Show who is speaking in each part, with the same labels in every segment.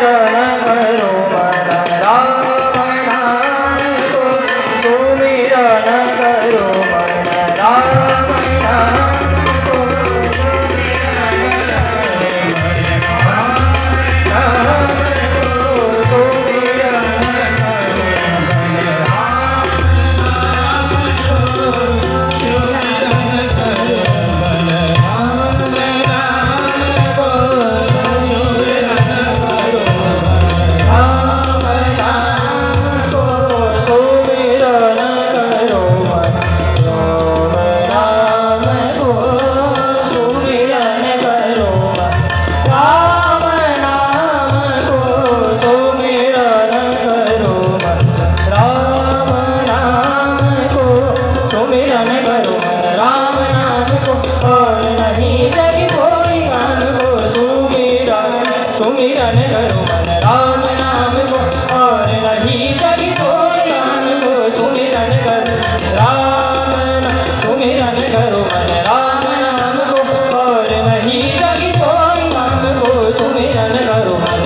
Speaker 1: सुमिरन करो मन राम नाम को सुमिरन करो मन राम नाम को सुमिरन करो मन राम नाम को और नहीं जग कोई काम को सुमिरन करो राम नाम सुमिरन करो मन राम नाम को और नहीं जग कोई काम को सुमिरन करो मन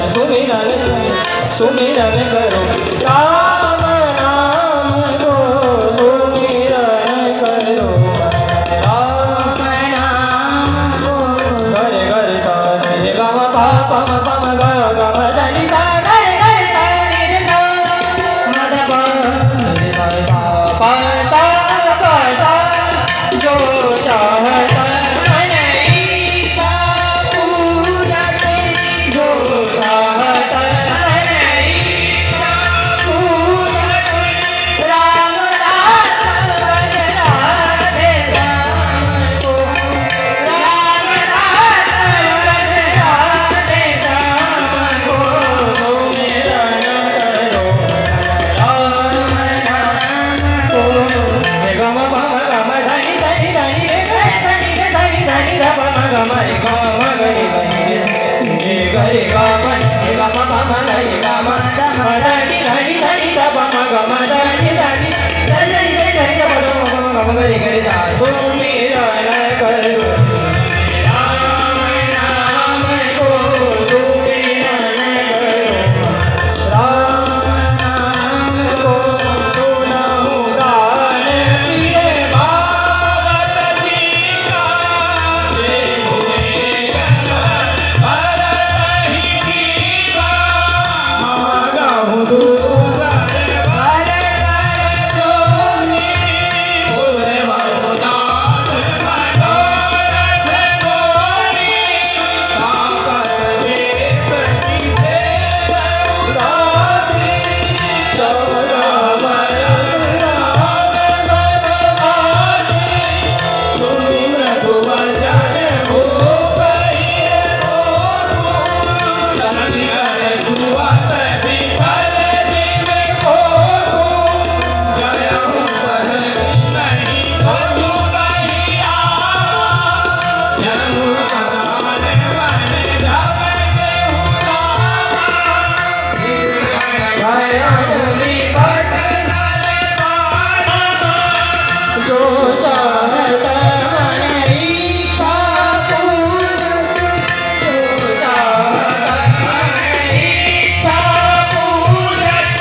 Speaker 1: सुमिरन करो राम नाम को सुमिरन करो राम नाम को घर घर सा रे ग म प प म प म ग ग म ध नि सा ग रे ग रे सा रे रे सा म ध प रे सा सा प सा प सा जो चाहता मन इच्छा पूजा के जो चाहता मन इच्छा पूजा के राम दास बन राधे श्याम को राम दास बन राधे श्याम को सुमिरन करो राम नाम को रे ग म प म ग म ध नि सा नि ध नि रे ग रे सा नि रे सा नि ध नि ध प म ग म रे ग म ग रे सा नि रे रे ग रे ग म रे ग म प म ग रे ग म ध नि ध नि सा नि ध प म ग म ध नि ध नि सा सा नि सा नि ध नि ध प ध म प म ग म ग रे ग रे सा सुमिरन करो राम नाम को सुमिरन करो राम नाम को सुनहु गान प्रिय भागवत जी का भरत ही कीवा मांगहु दूसर वर कर जोनि पुर बहुनाथ मनोरथ गोरी तापस देश की सेवा उदासी चौदह बरस राम बनवासी सुनि मृदु वचन भूप जुवत विफल जीव को जयहु सन नहीं कछु नहीं आवा जनु कदान मन धमके भयमुनि भट नल पाना जो चाहत मन इच्छा पूजत जो चाहत मन इच्छा पूजत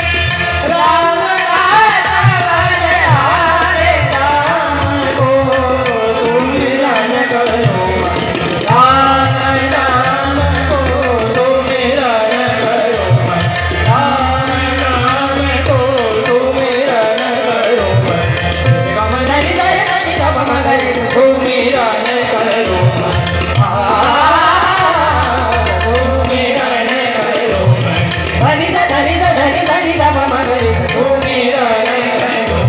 Speaker 1: राम दास बन हारे श्याम को सुमिरन करो राम नाम को सुमिरन करो राम नाम को सुमिरन करो गम धनि सा रे धनि ध प म ग रे सुमिरन करो सुमिरन करो धनि सा धनि सा धनि सा नि ध प म ग रे सुमिरन करो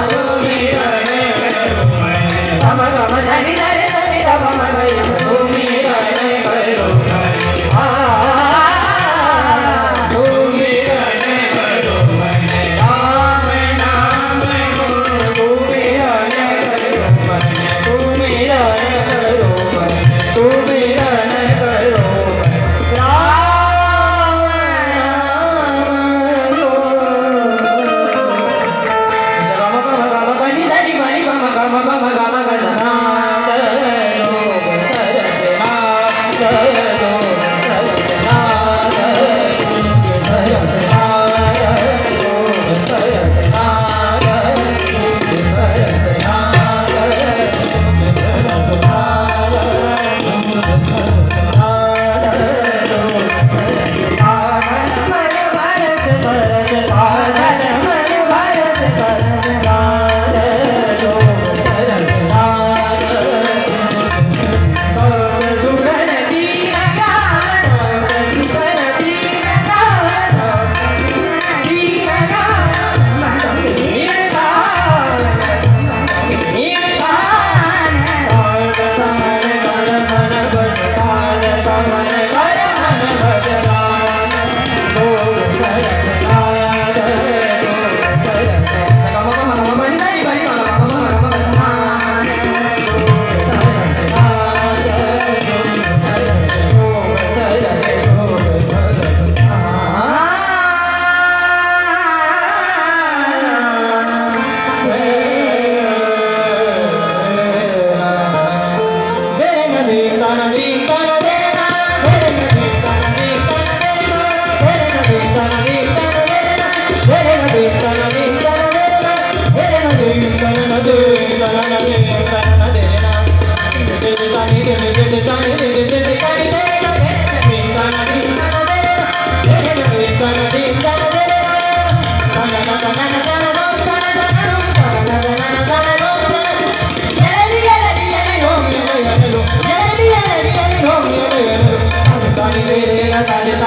Speaker 1: सुमिरन करो ध म ग म धनि सा रे सा नि ध प म ग रे सुमिरन करो सुमिरन करो राम नाम को सुमिरन करो सुमिरन करो सुमिरन करो राम नाम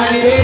Speaker 2: आणि देव